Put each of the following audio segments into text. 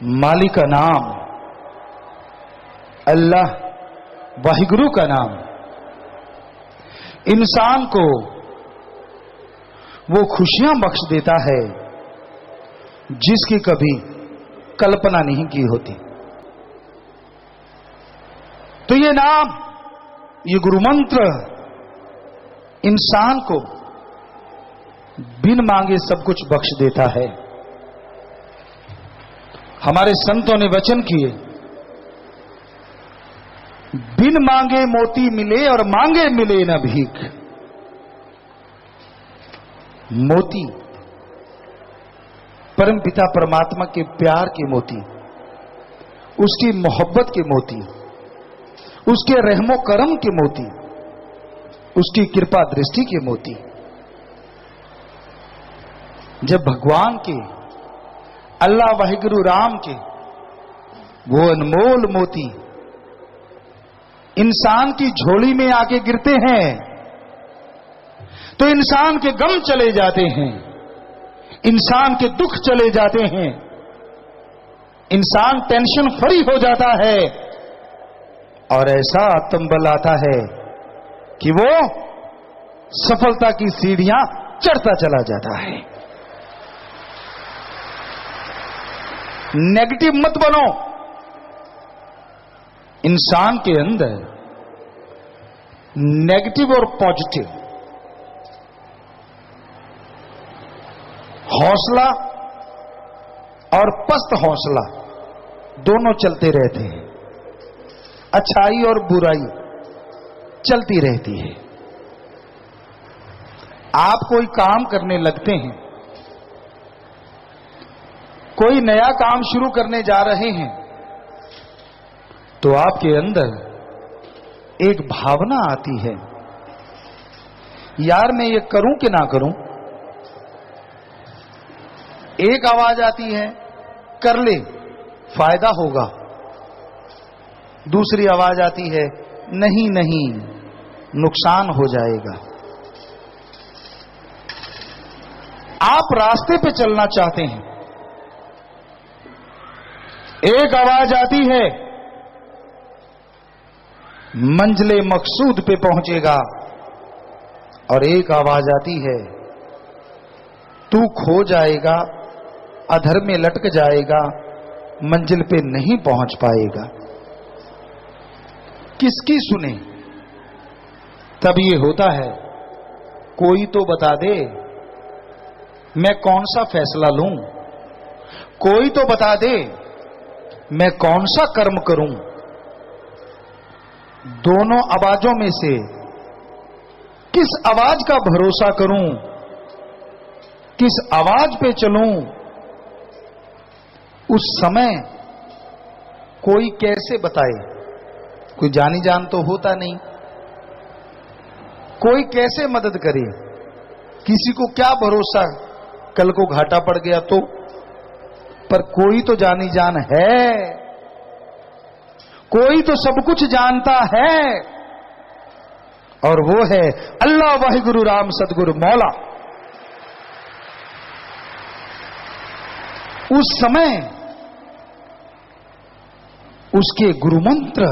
मालिक का नाम, अल्लाह वाहिगुरु का नाम इंसान को वो खुशियां बख्श देता है जिसकी कभी कल्पना नहीं की होती। तो ये नाम, ये गुरु मंत्र इंसान को बिन मांगे सब कुछ बख्श देता है। हमारे संतों ने वचन किए, बिन मांगे मोती मिले और मांगे मिले न भीख। मोती परमपिता परमात्मा के प्यार के मोती, उसकी मोहब्बत के मोती, उसके रहमो करम के मोती, उसकी कृपा दृष्टि के मोती। जब भगवान के, अल्लाह वाहिगुरु राम के वो अनमोल मोती इंसान की झोली में आके गिरते हैं तो इंसान के गम चले जाते हैं, इंसान के दुख चले जाते हैं, इंसान टेंशन फ्री हो जाता है और ऐसा आत्मबल आता है कि वो सफलता की सीढ़ियां चढ़ता चला जाता है। नेगेटिव मत बनो। इंसान के अंदर नेगेटिव और पॉजिटिव, हौसला और पस्त हौसला दोनों चलते रहते हैं, अच्छाई और बुराई चलती रहती है। आप कोई काम करने लगते हैं, कोई नया काम शुरू करने जा रहे हैं, तो आपके अंदर एक भावना आती है, यार मैं ये करूं कि ना करूं। एक आवाज आती है, कर ले फायदा होगा। दूसरी आवाज आती है, नहीं नहीं नुकसान हो जाएगा। आप रास्ते पे चलना चाहते हैं, एक आवाज आती है, मंजिले मकसूद पे पहुंचेगा, और एक आवाज आती है, तू खो जाएगा, अधर में लटक जाएगा, मंजिल पे नहीं पहुंच पाएगा। किसकी सुने? तब ये होता है, कोई तो बता दे मैं कौन सा फैसला लूं, कोई तो बता दे मैं कौन सा कर्म करूं। दोनों आवाजों में से किस आवाज का भरोसा करूं, किस आवाज पे चलूं। उस समय कोई कैसे बताए? कोई जानी जान तो होता नहीं, कोई कैसे मदद करे? किसी को क्या भरोसा, कल को घाटा पड़ गया तो? पर कोई तो जानी जान है, कोई तो सब कुछ जानता है, और वो है अल्लाह वाहिगुरु राम सतगुरु मौला। उस समय उसके गुरु मंत्र,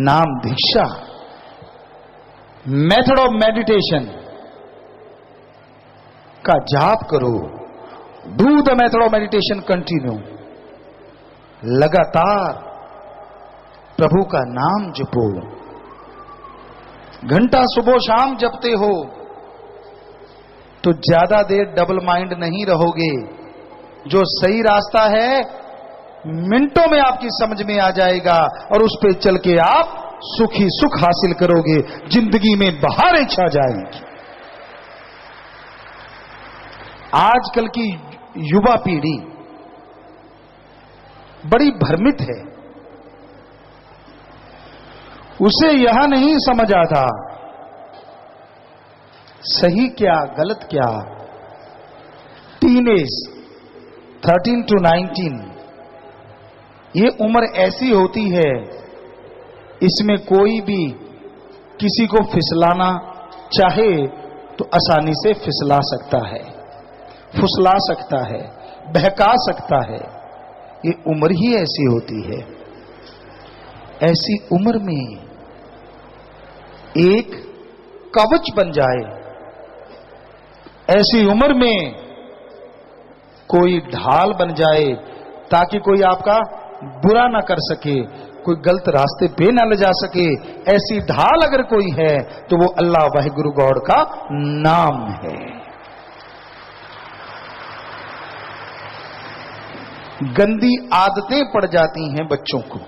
नाम दीक्षा, मेथड ऑफ मेडिटेशन का जाप करो। Do the method of meditation continue. लगातार प्रभु का नाम जपो। घंटा सुबह शाम जपते हो तो ज्यादा देर डबल माइंड नहीं रहोगे। जो सही रास्ता है मिनटों में आपकी समझ में आ जाएगा, और उस पे चल के आप सुखी सुख हासिल करोगे, जिंदगी में बहारें छा जाएंगी। आजकल की युवा पीढ़ी बड़ी भ्रमित है। उसे यह नहीं समझ आता सही क्या गलत क्या। टीनेज 13 to 19 ये उम्र ऐसी होती है, इसमें कोई भी किसी को फिसलाना चाहे तो आसानी से फिसला सकता है, फुसला सकता है, बहका सकता है। ये उम्र ही ऐसी होती है। ऐसी उम्र में एक कवच बन जाए, ऐसी उम्र में कोई ढाल बन जाए ताकि कोई आपका बुरा ना कर सके, कोई गलत रास्ते पे ना ले जा सके, ऐसी ढाल अगर कोई है तो वो अल्लाह वाहिगुरु गॉड का नाम है। गंदी आदतें पड़ जाती हैं बच्चों को।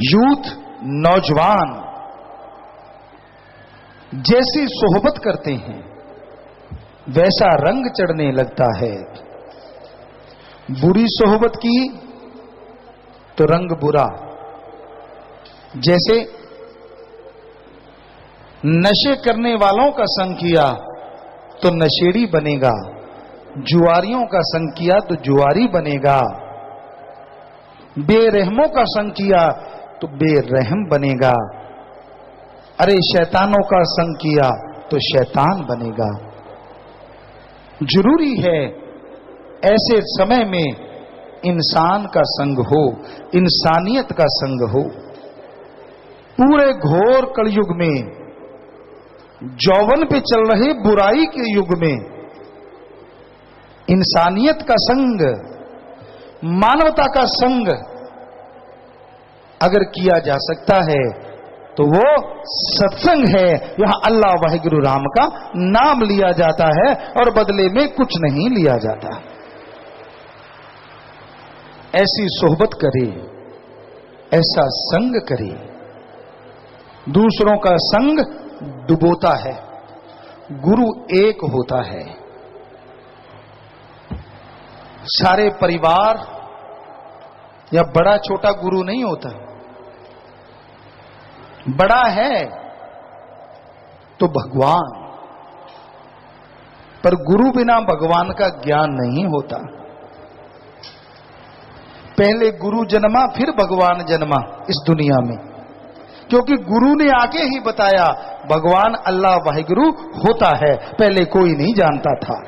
यूथ, नौजवान जैसी सोहबत करते हैं वैसा रंग चढ़ने लगता है। बुरी सोहबत की तो रंग बुरा। जैसे नशे करने वालों का संग किया तो नशेड़ी बनेगा, जुआरियों का संग किया तो जुआरी बनेगा, बेरहमों का संग किया तो बेरहम बनेगा, अरे शैतानों का संग किया तो शैतान बनेगा। जरूरी है ऐसे समय में इंसान का संग हो, इंसानियत का संग हो। पूरे घोर कलयुग में, जौवन पे चल रहे बुराई के युग में इंसानियत का संग, मानवता का संग अगर किया जा सकता है तो वो सत्संग है। यहां अल्लाह वाहिगुरु राम का नाम लिया जाता है और बदले में कुछ नहीं लिया जाता। ऐसी सोहबत करे, ऐसा संग करे। दूसरों का संग डुबोता है, गुरु एक होता है। सारे परिवार या बड़ा छोटा गुरु नहीं होता। बड़ा है तो भगवान, पर गुरु बिना भगवान का ज्ञान नहीं होता। पहले गुरु जन्मा फिर भगवान जन्मा इस दुनिया में, क्योंकि गुरु ने आके ही बताया भगवान अल्लाह वाहिगुरु होता है, पहले कोई नहीं जानता था।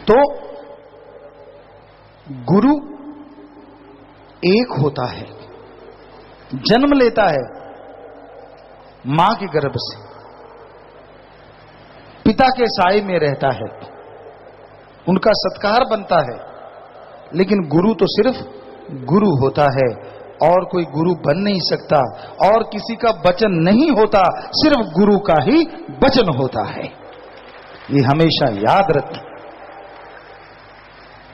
तो गुरु एक होता है, जन्म लेता है मां के गर्भ से, पिता के साए में रहता है, उनका सत्कार बनता है। लेकिन गुरु तो सिर्फ गुरु होता है और कोई गुरु बन नहीं सकता, और किसी का वचन नहीं होता, सिर्फ गुरु का ही वचन होता है। ये हमेशा याद रखें।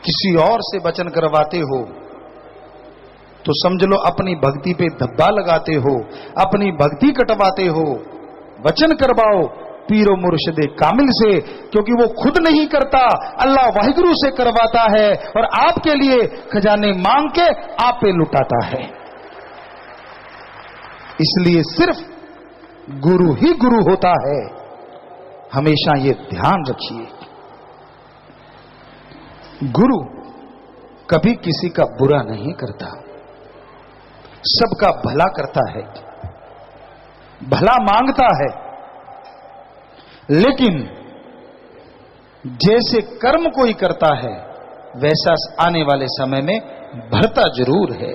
किसी और से वचन करवाते हो तो समझ लो अपनी भक्ति पे धब्बा लगाते हो, अपनी भक्ति कटवाते हो। वचन करवाओ पीरो मुर्शिदे कामिल से, क्योंकि वो खुद नहीं करता, अल्लाह वाहिगुरु से करवाता है और आपके लिए खजाने मांग के आप पे लुटाता है। इसलिए सिर्फ गुरु ही गुरु होता है, हमेशा ये ध्यान रखिए। गुरु कभी किसी का बुरा नहीं करता, सबका भला करता है, भला मांगता है। लेकिन जैसे कर्म कोई करता है वैसा आने वाले समय में भरता जरूर है।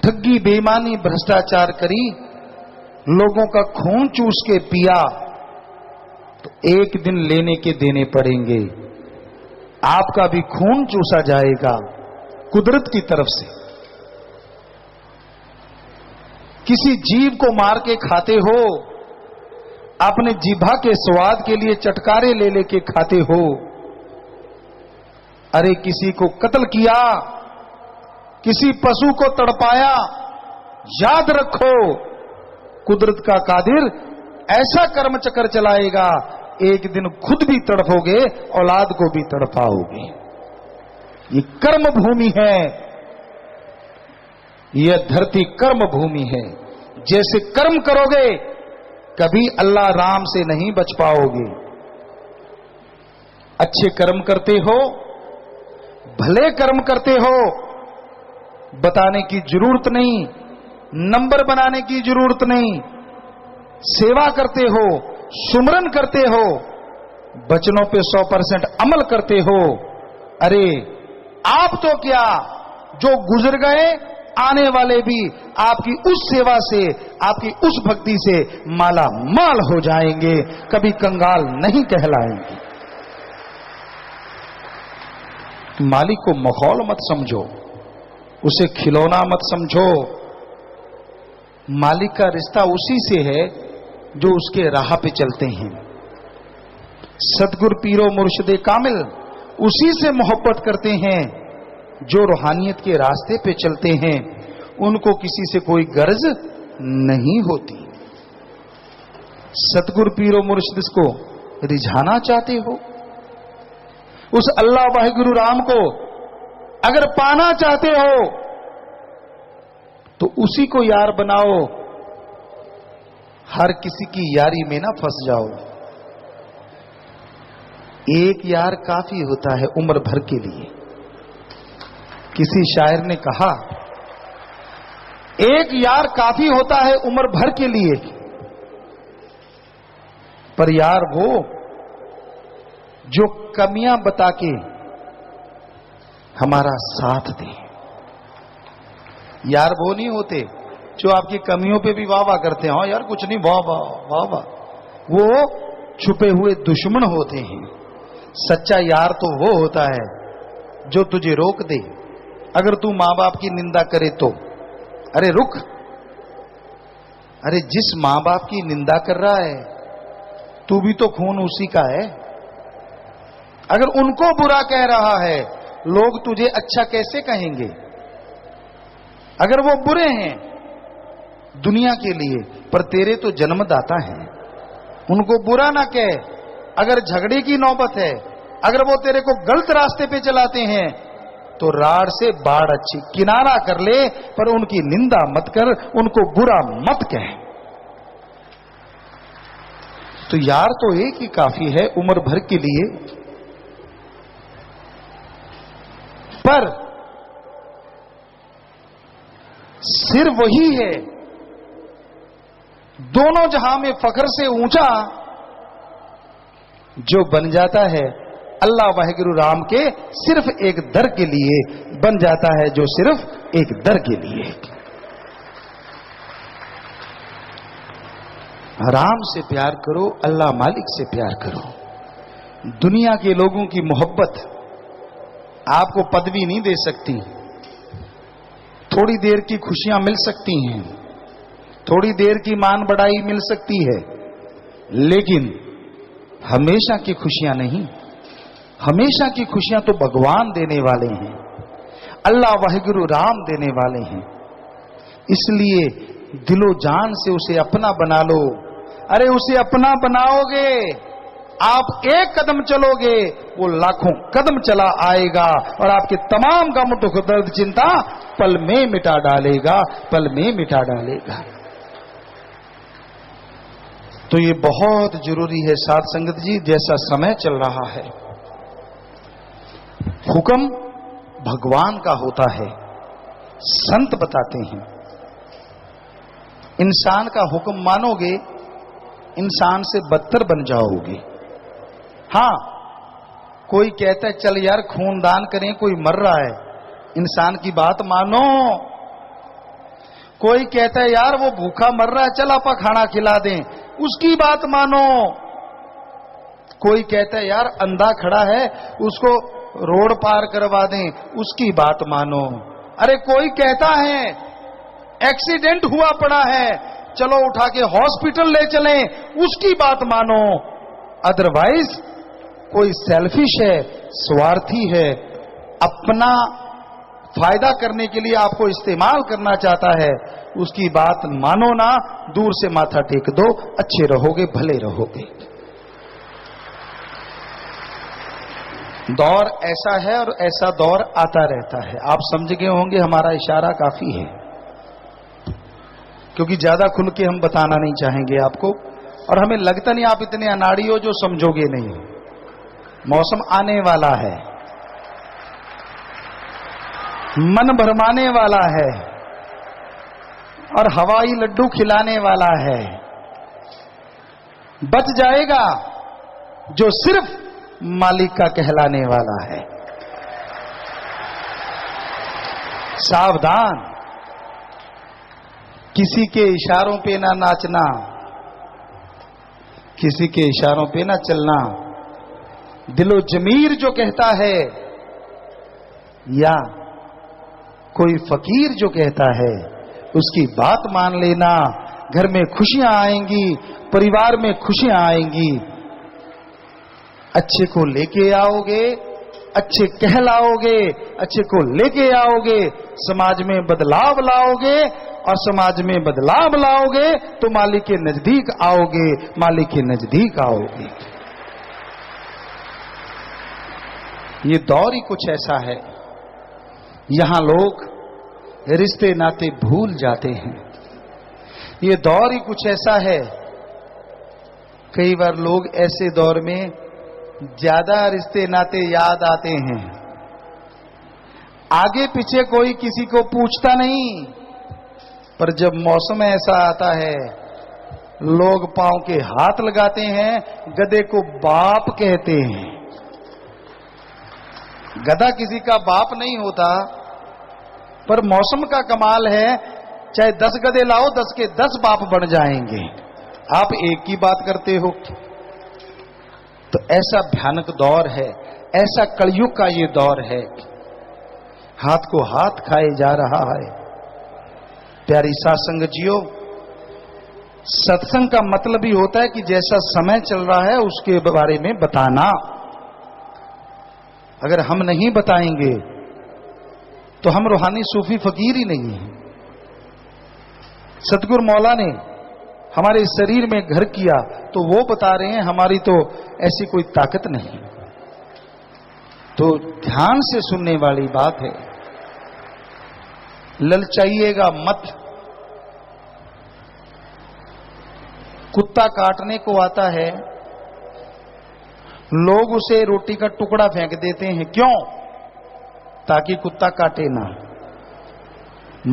ठगी, बेईमानी, भ्रष्टाचार करी, लोगों का खून चूस के पिया तो एक दिन लेने के देने पड़ेंगे। आपका भी खून चूसा जाएगा कुदरत की तरफ से। किसी जीव को मार के खाते हो, अपने जीभा के स्वाद के लिए चटकारे ले लेके खाते हो। अरे किसी को कत्ल किया, किसी पशु को तड़पाया, याद रखो कुदरत का कादिर ऐसा कर्म चक्कर चलाएगा, एक दिन खुद भी तड़पोगे, औलाद को भी तड़पाओगे। ये कर्म भूमि है, यह धरती कर्म भूमि है। जैसे कर्म करोगे कभी अल्लाह राम से नहीं बच पाओगे। अच्छे कर्म करते हो, भले कर्म करते हो, बताने की जरूरत नहीं, नंबर बनाने की जरूरत नहीं। सेवा करते हो, सुमरन करते हो, वचनों पे 100% अमल करते हो, अरे आप तो क्या, जो गुजर गए आने वाले भी आपकी उस सेवा से, आपकी उस भक्ति से माला माल हो जाएंगे, कभी कंगाल नहीं कहलाएंगे। मालिक को मखौल मत समझो, उसे खिलौना मत समझो। मालिक का रिश्ता उसी से है जो उसके राह पे चलते हैं। सतगुर पीरो मुर्शिदे कामिल उसी से मोहब्बत करते हैं जो रूहानियत के रास्ते पे चलते हैं। उनको किसी से कोई गर्ज नहीं होती। सतगुर पीरो मुर्शिद को रिझाना चाहते हो, उस अल्लाह वाहिगुरु राम को अगर पाना चाहते हो तो उसी को यार बनाओ, हर किसी की यारी में ना फंस जाओ। एक यार काफी होता है उम्र भर के लिए। किसी शायर ने कहा, एक यार काफी होता है उम्र भर के लिए, पर यार वो जो कमियां बता के हमारा साथ दे। यार वो नहीं होते जो आपकी कमियों पे भी वाह वाह करते हैं, हाँ यार कुछ नहीं, वाह वाह वाह वाह। वो छुपे हुए दुश्मन होते हैं। सच्चा यार तो वो होता है जो तुझे रोक दे। अगर तू मां बाप की निंदा करे तो अरे रुक, अरे जिस मां बाप की निंदा कर रहा है तू भी तो खून उसी का है। अगर उनको बुरा कह रहा है, लोग तुझे अच्छा कैसे कहेंगे? अगर वो बुरे हैं दुनिया के लिए, पर तेरे तो जन्मदाता हैं, उनको बुरा ना कह। अगर झगड़े की नौबत है, अगर वो तेरे को गलत रास्ते पे चलाते हैं, तो राड़ से बाढ़ अच्छी, किनारा कर ले, पर उनकी निंदा मत कर, उनको बुरा मत कह। तो यार तो एक ही काफी है उम्र भर के लिए। पर सिर वही है दोनों जहां में फख्र से ऊंचा, जो बन जाता है अल्लाह वाहिगुरु राम के सिर्फ एक दर के लिए, बन जाता है जो सिर्फ एक दर के लिए। राम से प्यार करो, अल्लाह मालिक से प्यार करो। दुनिया के लोगों की मोहब्बत आपको पदवी नहीं दे सकती। थोड़ी देर की खुशियां मिल सकती हैं, थोड़ी देर की मान बढ़ाई मिल सकती है, लेकिन हमेशा की खुशियां नहीं। हमेशा की खुशियां तो भगवान देने वाले हैं, अल्लाह वाहिगुरु राम देने वाले हैं। इसलिए दिलो जान से उसे अपना बना लो। अरे उसे अपना बनाओगे, आप एक कदम चलोगे, वो लाखों कदम चला आएगा और आपके तमाम गम दुख दर्द चिंता पल में मिटा डालेगा, पल में मिटा डालेगा। तो ये बहुत जरूरी है साध संगत जी। जैसा समय चल रहा है, हुक्म भगवान का होता है, संत बताते हैं। इंसान का हुक्म मानोगे, इंसान से बदतर बन जाओगे। हां, कोई कहता है चल यार खून दान करें, कोई मर रहा है, इंसान की बात मानो। कोई कहता है यार वो भूखा मर रहा है, चल आपा खाना खिला दें, उसकी बात मानो। कोई कहता है यार अंधा खड़ा है, उसको रोड पार करवा दें, उसकी बात मानो। अरे कोई कहता है एक्सीडेंट हुआ पड़ा है, चलो उठा के हॉस्पिटल ले चलें, उसकी बात मानो। अदरवाइज कोई सेल्फिश है, स्वार्थी है, अपना फायदा करने के लिए आपको इस्तेमाल करना चाहता है, उसकी बात मानो ना, दूर से माथा टेक दो, अच्छे रहोगे, भले रहोगे। दौर ऐसा है और ऐसा दौर आता रहता है। आप समझ गए होंगे, हमारा इशारा काफी है, क्योंकि ज्यादा खुल के हम बताना नहीं चाहेंगे आपको, और हमें लगता नहीं आप इतने अनाड़ी हो जो समझोगे नहीं। मौसम आने वाला है, मन भरमाने वाला है और हवाई लड्डू खिलाने वाला है। बच जाएगा जो सिर्फ मालिक का कहलाने वाला है। सावधान, किसी के इशारों पे ना नाचना, किसी के इशारों पे ना चलना। दिलो जमीर जो कहता है या कोई फकीर जो कहता है उसकी बात मान लेना। घर में खुशियां आएंगी, परिवार में खुशियां आएंगी। अच्छे को लेके आओगे, अच्छे कहलाओगे, अच्छे को लेके आओगे, समाज में बदलाव लाओगे, और समाज में बदलाव लाओगे तो मालिक के नजदीक आओगे, मालिक के नजदीक आओगे। ये दौर ही कुछ ऐसा है, यहां लोग रिश्ते नाते भूल जाते हैं। ये दौर ही कुछ ऐसा है, कई बार लोग ऐसे दौर में ज्यादा रिश्ते नाते याद आते हैं। आगे पीछे कोई किसी को पूछता नहीं, पर जब मौसम ऐसा आता है लोग पांव के हाथ लगाते हैं, गधे को बाप कहते हैं। गधा किसी का बाप नहीं होता, पर मौसम का कमाल है, चाहे 10 गधे लाओ 10 के 10 बाप बन जाएंगे। आप एक की बात करते हो। तो ऐसा भयानक दौर है, ऐसा कलयुग का ये दौर है, हाथ को हाथ खाए जा रहा है। प्यारी साथ संगतियों, सत्संग का मतलब ही होता है कि जैसा समय चल रहा है उसके बारे में बताना। अगर हम नहीं बताएंगे तो हम रूहानी सूफी फकीर ही नहीं है। सतगुरु मौला ने हमारे शरीर में घर किया तो वो बता रहे हैं, हमारी तो ऐसी कोई ताकत नहीं। तो ध्यान से सुनने वाली बात है, ललचाइएगा मत। कुत्ता काटने को आता है, लोग उसे रोटी का टुकड़ा फेंक देते हैं, क्यों? ताकि कुत्ता काटे ना।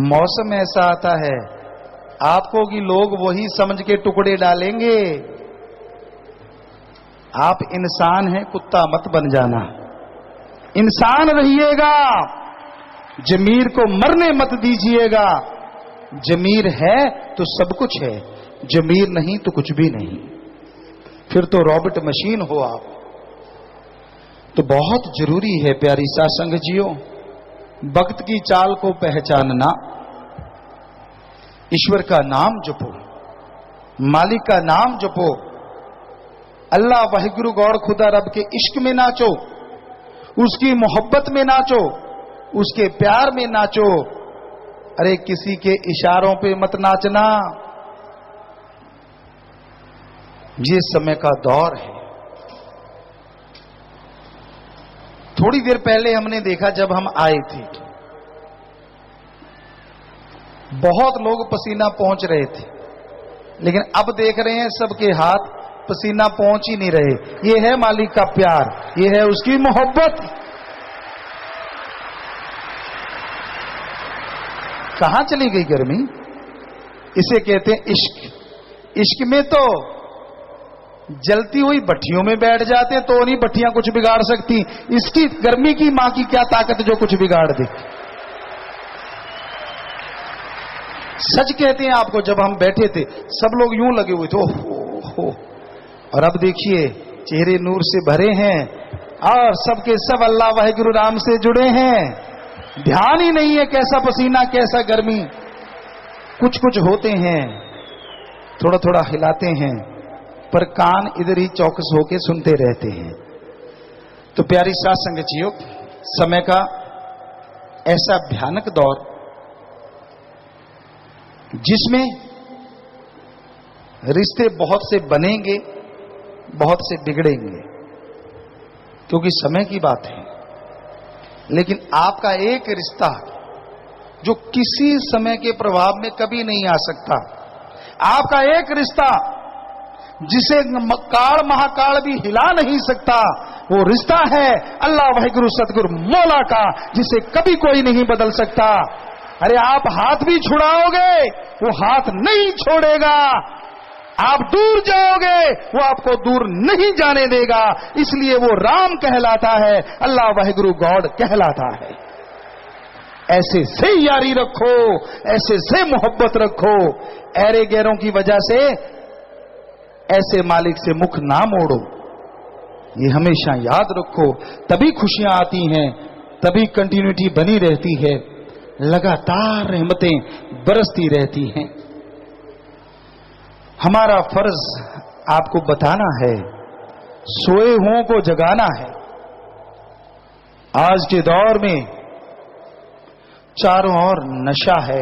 मौसम ऐसा आता है आपको कि लोग वही समझ के टुकड़े डालेंगे। आप इंसान हैं, कुत्ता मत बन जाना, इंसान रहिएगा। जमीर को मरने मत दीजिएगा। जमीर है तो सब कुछ है, जमीर नहीं तो कुछ भी नहीं, फिर तो रॉबोट मशीन हो आप। तो बहुत जरूरी है प्यारी साथ संगतियों, भक्त की चाल को पहचानना, ईश्वर का नाम जपो, मालिक का नाम जपो, अल्लाह वाहिगुरु गौर खुदा रब के इश्क में नाचो, उसकी मोहब्बत में नाचो, उसके प्यार में नाचो। अरे किसी के इशारों पे मत नाचना। ये समय का दौर है। थोड़ी देर पहले हमने देखा, जब हम आए थे बहुत लोग पसीना पहुंच रहे थे, लेकिन अब देख रहे हैं सबके हाथ पसीना पहुंच ही नहीं रहे। ये है मालिक का प्यार, ये है उसकी मोहब्बत। कहां चली गई गर्मी? इसे कहते हैं इश्क। इश्क में तो जलती हुई भट्टियों में बैठ जाते हैं, तो नहीं भट्टियां कुछ बिगाड़ सकती। इसकी गर्मी की मां की क्या ताकत जो कुछ बिगाड़ दे। सच कहते हैं आपको, जब हम बैठे थे सब लोग यूं लगे हुए थे, ओहो, और अब देखिए चेहरे नूर से भरे हैं और सबके सब अल्लाह वाहिगुरु राम से जुड़े हैं। ध्यान ही नहीं है कैसा पसीना, कैसा गर्मी। कुछ कुछ होते हैं, थोड़ा थोड़ा हिलाते हैं, पर कान इधर ही चौकस होके सुनते रहते हैं। तो प्यारी साथ संगतियों, समय का ऐसा भयानक दौर जिसमें रिश्ते बहुत से बनेंगे, बहुत से बिगड़ेंगे, क्योंकि समय की बात है। लेकिन आपका एक रिश्ता जो किसी समय के प्रभाव में कभी नहीं आ सकता, आपका एक रिश्ता जिसे काल महाकाल भी हिला नहीं सकता, वो रिश्ता है अल्लाह वाहिगुरु सतगुरु मौला का, जिसे कभी कोई नहीं बदल सकता। अरे आप हाथ भी छुड़ाओगे वो हाथ नहीं छोड़ेगा। आप दूर जाओगे वो आपको दूर नहीं जाने देगा। इसलिए वो राम कहलाता है, अल्लाह वाहिगुरु गॉड कहलाता है। ऐसे से यारी रखो, ऐसे से मोहब्बत रखो, ऐरे गैरों की वजह से ऐसे मालिक से मुख ना मोड़ो। ये हमेशा याद रखो, तभी खुशियां आती हैं, तभी कंटिन्यूटी बनी रहती है, लगातार रहमतें बरसती रहती हैं। हमारा फर्ज आपको बताना है, सोए हुओं को जगाना है। आज के दौर में चारों ओर नशा है,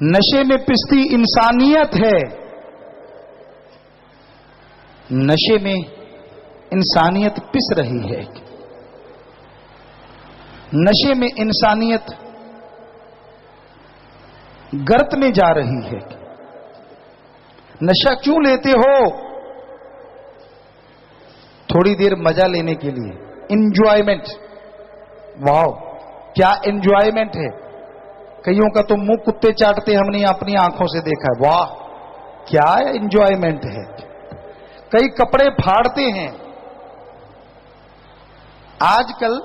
नशे में पिसती इंसानियत है, नशे में इंसानियत पिस रही है, नशे में इंसानियत गर्त में जा रही है। नशा क्यों लेते हो? थोड़ी देर मजा लेने के लिए, इंजॉयमेंट। वाह, क्या एंजॉयमेंट है। कईयों का तो मुंह कुत्ते चाटते हमने अपनी आंखों से देखा है। वाह, क्या एंजॉयमेंट है। कई कपड़े फाड़ते हैं। आजकल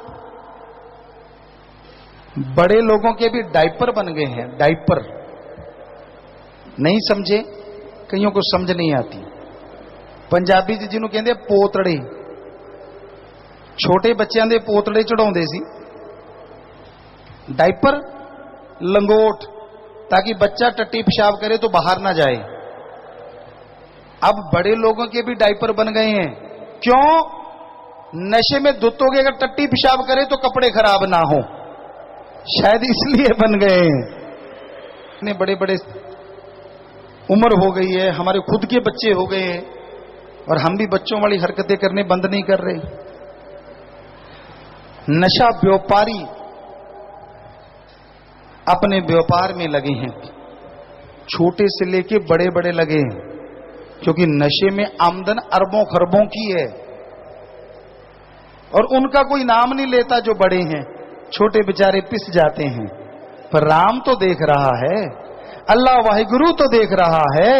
बड़े लोगों के भी डायपर बन गए हैं। डायपर नहीं समझे? कईयों को समझ नहीं आती। पंजाबी जिन्होंने कहते पोतड़े, छोटे बच्चों के पोतड़े चढ़ाते सी। डायपर, लंगोट, ताकि बच्चा टट्टी पेशाब करे तो बाहर ना जाए। अब बड़े लोगों के भी डायपर बन गए हैं। क्यों? नशे में धुत हो गए, अगर टट्टी पेशाब करे तो कपड़े खराब ना हो, शायद इसलिए बन गए हैं। इतने बड़े बड़े उम्र हो गई है, हमारे खुद के बच्चे हो गए हैं, और हम भी बच्चों वाली हरकतें करने बंद नहीं कर रहे। नशा व्यापारी अपने व्यापार में लगे हैं, छोटे से लेके बड़े बड़े लगे हैं, क्योंकि नशे में आमदन अरबों खरबों की है, और उनका कोई नाम नहीं लेता जो बड़े हैं। छोटे बेचारे पिस जाते हैं। पर राम तो देख रहा है, अल्लाह वाहिगुरु तो देख रहा है।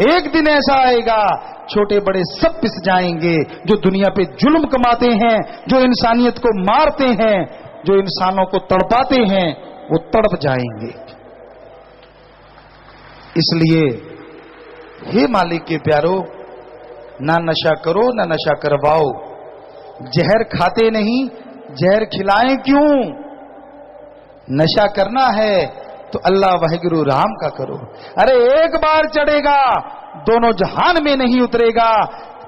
एक दिन ऐसा आएगा, छोटे बड़े सब पिस जाएंगे। जो दुनिया पे जुल्म कमाते हैं, जो इंसानियत को मारते हैं, जो इंसानों को तड़पाते हैं, वो तड़प जाएंगे। इसलिए हे मालिक के प्यारो, ना नशा करो ना नशा करवाओ। जहर खाते नहीं, जहर खिलाएं क्यों? नशा करना है तो अल्लाह वाहिगुरु राम का करो। अरे एक बार चढ़ेगा, दोनों जहान में नहीं उतरेगा।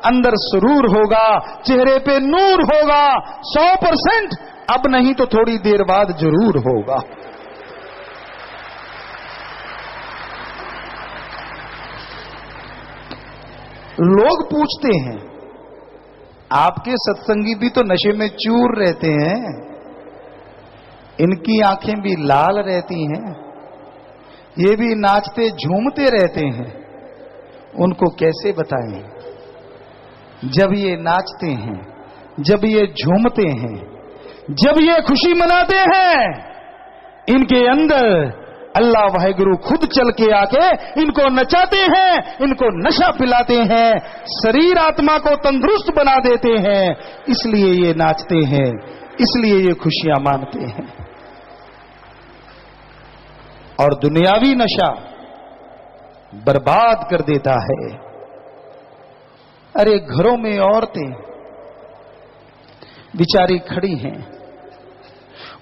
अंदर सुरूर होगा, चेहरे पे नूर होगा, 100%। अब नहीं तो थोड़ी देर बाद जरूर होगा। लोग पूछते हैं, आपके सत्संगी भी तो नशे में चूर रहते हैं, इनकी आंखें भी लाल रहती हैं, ये भी नाचते झूमते रहते हैं, उनको कैसे बताएं? जब ये नाचते हैं, जब ये झूमते हैं, जब ये खुशी मनाते हैं, इनके अंदर अल्लाह वाहिगुरु खुद चल के आके इनको नचाते हैं, इनको नशा पिलाते हैं, शरीर आत्मा को तंदुरुस्त बना देते हैं। इसलिए ये नाचते हैं, इसलिए ये खुशियां मानते हैं। और दुनियावी नशा बर्बाद कर देता है। अरे घरों में औरतें बिचारी खड़ी हैं,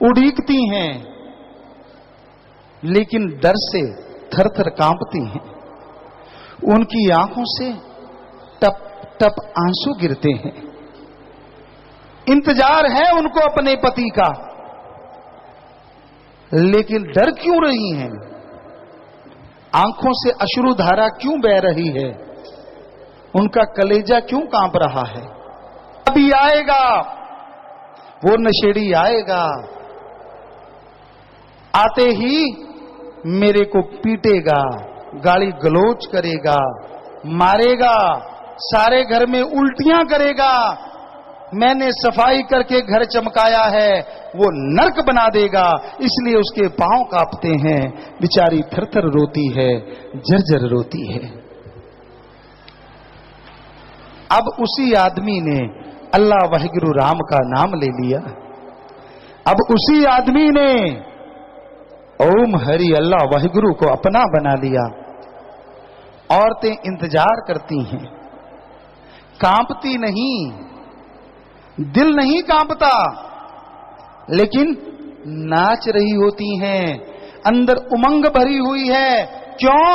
उड़ीकती हैं, लेकिन डर से थर थर कांपती हैं। उनकी आंखों से टप टप आंसू गिरते हैं। इंतजार है उनको अपने पति का, लेकिन डर क्यों रही हैं? आंखों से अश्रुधारा क्यों बह रही है? उनका कलेजा क्यों कांप रहा है? अभी आएगा वो नशेड़ी, आएगा, आते ही मेरे को पीटेगा, गाली गलोच करेगा, मारेगा, सारे घर में उल्टियां करेगा, मैंने सफाई करके घर चमकाया है, वो नर्क बना देगा। इसलिए उसके पांव कांपते हैं, बेचारी थर थर रोती है, जर्जर रोती है। अब उसी आदमी ने अल्लाह वाहिगुरु राम का नाम ले लिया। अब उसी आदमी ने ओम हरि अल्लाह वाहिगुरु को अपना बना लिया। औरतें इंतजार करती हैं, कांपती नहीं, दिल नहीं कांपता, लेकिन नाच रही होती हैं, अंदर उमंग भरी हुई है। क्यों?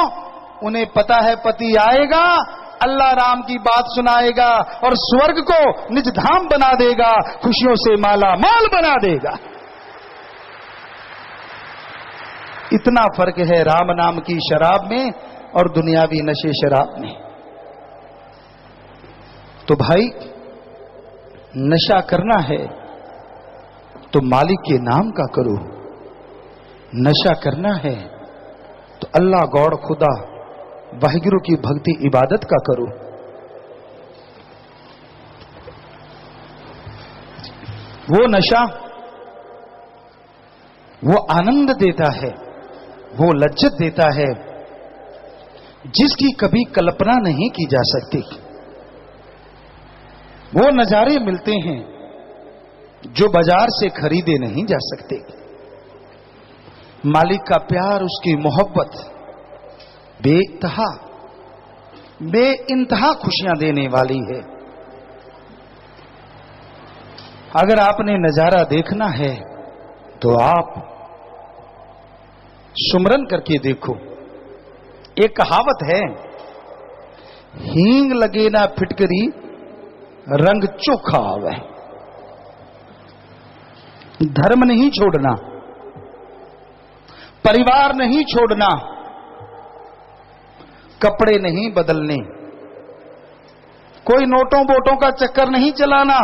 उन्हें पता है पति आएगा, अल्लाह राम की बात सुनाएगा और स्वर्ग को निज धाम बना देगा, खुशियों से माला माल बना देगा। इतना फर्क है राम नाम की शराब में और दुनियावी नशे शराब में। तो भाई, नशा करना है तो मालिक के नाम का करो, नशा करना है तो अल्लाह गौड़ खुदा वाहिगुरु की भक्ति इबादत का करो। वो नशा वो आनंद देता है, वो लज्जत देता है जिसकी कभी कल्पना नहीं की जा सकती। वो नजारे मिलते हैं जो बाजार से खरीदे नहीं जा सकते। मालिक का प्यार, उसकी मोहब्बत बेतहा बेइंतहा खुशियां देने वाली है। अगर आपने नजारा देखना है तो आप सुमरन करके देखो। एक कहावत है, हींग लगे ना फिटकरी रंग चोखा आवे। धर्म नहीं छोड़ना, परिवार नहीं छोड़ना, कपड़े नहीं बदलने, कोई नोटों वोटों का चक्कर नहीं चलाना।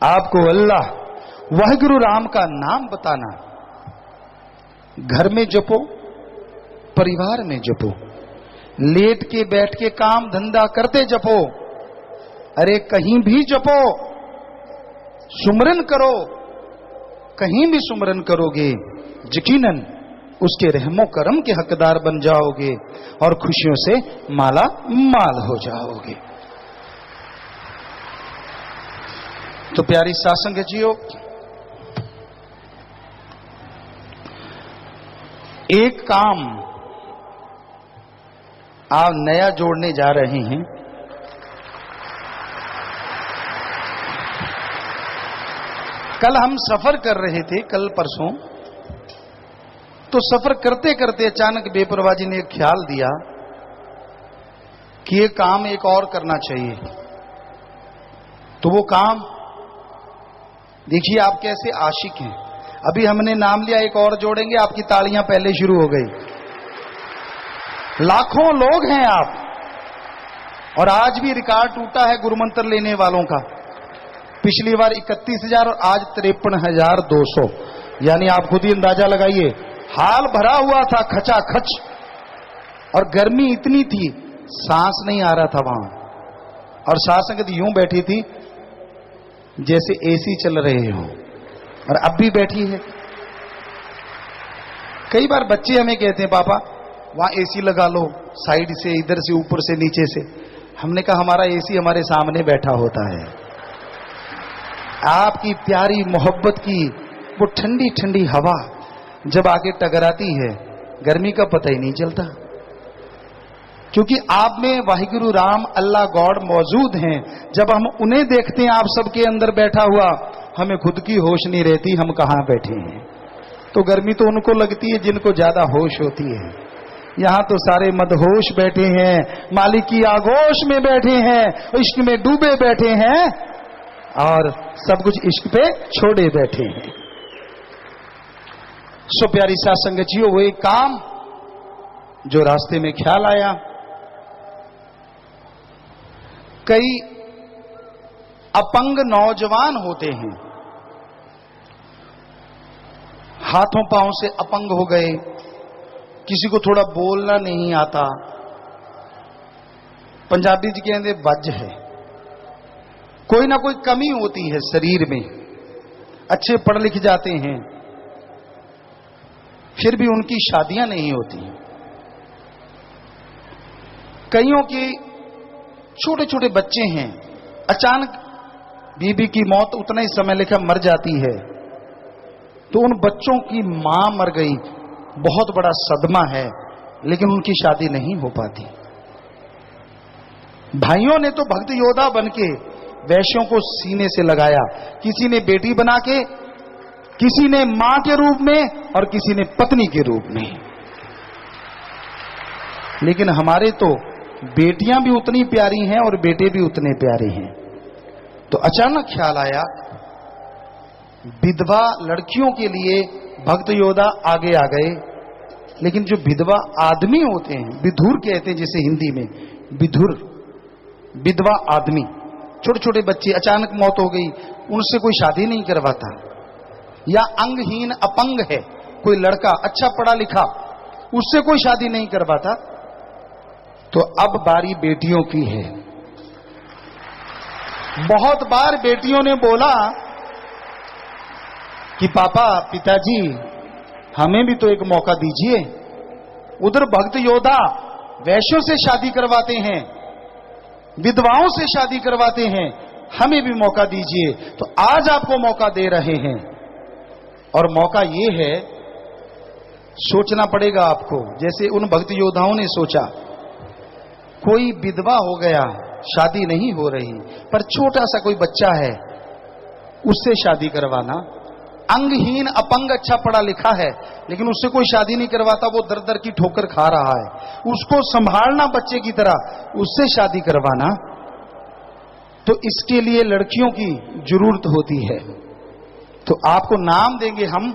आपको अल्लाह वाहिगुरु राम का नाम बताना। घर में जपो, परिवार में जपो, लेट के बैठ के काम धंधा करते जपो, अरे कहीं भी जपो, सुमरन करो। कहीं भी सुमरन करोगे यकीनन उसके रहमो करम के हकदार बन जाओगे और खुशियों से माला माल हो जाओगे। तो प्यारी सासंग जियो, एक काम आप नया जोड़ने जा रहे हैं। कल हम सफर कर रहे थे, कल परसों, तो सफर करते करते अचानक बेपरवाही ने एक ख्याल दिया कि ये काम एक और करना चाहिए। तो वो काम, देखिए आप कैसे आशिक हैं। अभी हमने नाम लिया, एक और जोड़ेंगे, आपकी तालियां पहले शुरू हो गई। लाखों लोग हैं आप, और आज भी रिकॉर्ड टूटा है गुरुमंत्र लेने वालों का। पिछली बार 31,000 और आज 53,200, यानी आप खुद ही अंदाजा लगाइए। हाल भरा हुआ था खचाखच, और गर्मी इतनी थी सांस नहीं आ रहा था वहां, और सासंगत यूं बैठी थी जैसे एसी चल रहे हो, और अब भी बैठी है। कई बार बच्चे हमें कहते हैं पापा वहां एसी लगा लो, साइड से, इधर से, ऊपर से, नीचे से। हमने कहा हमारा एसी हमारे सामने बैठा होता है। आपकी प्यारी मोहब्बत की वो ठंडी ठंडी हवा जब आके टकराती है, गर्मी का पता ही नहीं चलता, क्योंकि आप में वाहिगुरु राम अल्लाह गॉड मौजूद हैं। जब हम उन्हें देखते हैं आप सबके अंदर बैठा हुआ, हमें खुद की होश नहीं रहती हम कहां बैठे हैं। तो गर्मी तो उनको लगती है जिनको ज्यादा होश होती है। यहां तो सारे मदहोश बैठे हैं, मालिक की आगोश में बैठे हैं, इश्क में डूबे बैठे हैं, और सब कुछ इश्क पे छोड़े बैठे हैं। सो प्यारी साथ संगतियों, वो एक काम जो रास्ते में ख्याल आया, कई अपंग नौजवान होते हैं, हाथों पांव से अपंग हो गए, किसी को थोड़ा बोलना नहीं आता, पंजाबी जी कहते बज है, कोई ना कोई कमी होती है शरीर में, अच्छे पढ़ लिख जाते हैं, फिर भी उनकी शादियां नहीं होती। कईयों की छोटे छोटे बच्चे हैं, अचानक बीबी की मौत उतना ही समय लिखा मर जाती है, तो उन बच्चों की मां मर गई, बहुत बड़ा सदमा है, लेकिन उनकी शादी नहीं हो पाती। भाइयों ने तो भक्त योद्धा बनके वैश्यों को सीने से लगाया, किसी ने बेटी बना के, किसी ने मां के रूप में और किसी ने पत्नी के रूप में। लेकिन हमारे तो बेटियां भी उतनी प्यारी हैं और बेटे भी उतने प्यारे हैं। तो अचानक ख्याल आया, विधवा लड़कियों के लिए भक्त योद्धा आगे आ गए, लेकिन जो विधवा आदमी होते हैं, विधुर कहते हैं जिसे हिंदी में, विधुर विधवा आदमी, छोटे छोटे बच्चे, अचानक मौत हो गई, उनसे कोई शादी नहीं करवाता। या अंगहीन अपंग है कोई लड़का, अच्छा पढ़ा लिखा, उससे कोई शादी नहीं करवाता। तो अब बारी बेटियों की है। बहुत बार बेटियों ने बोला कि पापा, पिताजी, हमें भी तो एक मौका दीजिए। उधर भक्त योद्धा वैश्यों से शादी करवाते हैं, विधवाओं से शादी करवाते हैं, हमें भी मौका दीजिए। तो आज आपको मौका दे रहे हैं, और मौका ये है, सोचना पड़ेगा आपको, जैसे उन भक्त योद्धाओं ने सोचा। कोई विधवा हो गया, शादी नहीं हो रही, पर छोटा सा कोई बच्चा है, उससे शादी करवाना। अंगहीन अपंग, अच्छा पढ़ा लिखा है, लेकिन उससे कोई शादी नहीं करवाता, वो दर दर की ठोकर खा रहा है, उसको संभालना बच्चे की तरह, उससे शादी करवाना। तो इसके लिए लड़कियों की जरूरत होती है। तो आपको नाम देंगे हम,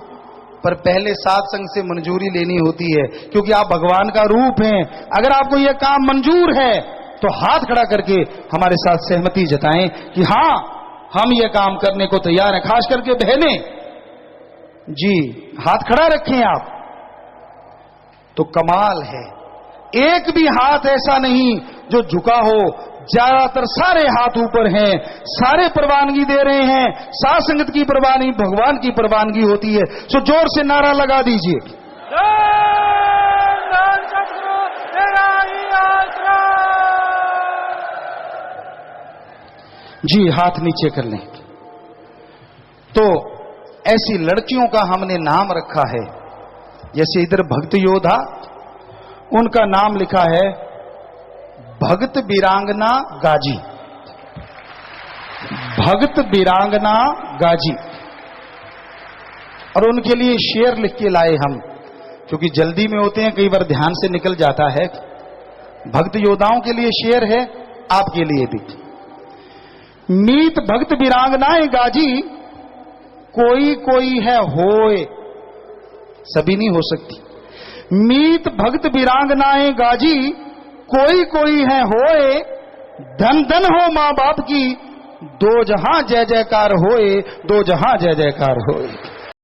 पर पहले साधसंग से मंजूरी लेनी होती है, क्योंकि आप भगवान का रूप हैं। अगर आपको यह काम मंजूर है तो हाथ खड़ा करके हमारे साथ सहमति जताएं कि हां, हम यह काम करने को तैयार हैं। खास करके बहनें जी, हाथ खड़ा रखें आप। तो कमाल है, एक भी हाथ ऐसा नहीं जो झुका हो, ज्यादातर सारे हाथ ऊपर हैं, सारे प्रवानगी दे रहे हैं। साध संगत की प्रवानगी भगवान की प्रवानगी होती है। सो जोर से नारा लगा दीजिए। जी, हाथ नीचे कर लें। तो ऐसी लड़कियों का हमने नाम रखा है, जैसे इधर भक्त योद्धा, उनका नाम लिखा है भक्त वीरांगना गाजी। भक्त वीरांगना गाजी। और उनके लिए शेर लिख के लाए हम, क्योंकि जल्दी में होते हैं, कई बार ध्यान से निकल जाता है। भक्त योद्धाओं के लिए शेर है, आपके लिए भी। मीत भक्त वीरांगनाएं गाजी, कोई कोई है होए, सभी नहीं हो सकती। मीत भक्त वीरांगनाएं गाजी, कोई कोई है होए, धन धन हो मां बाप की, दो जहां जय जयकार होए, दो जहां जय जयकार होए।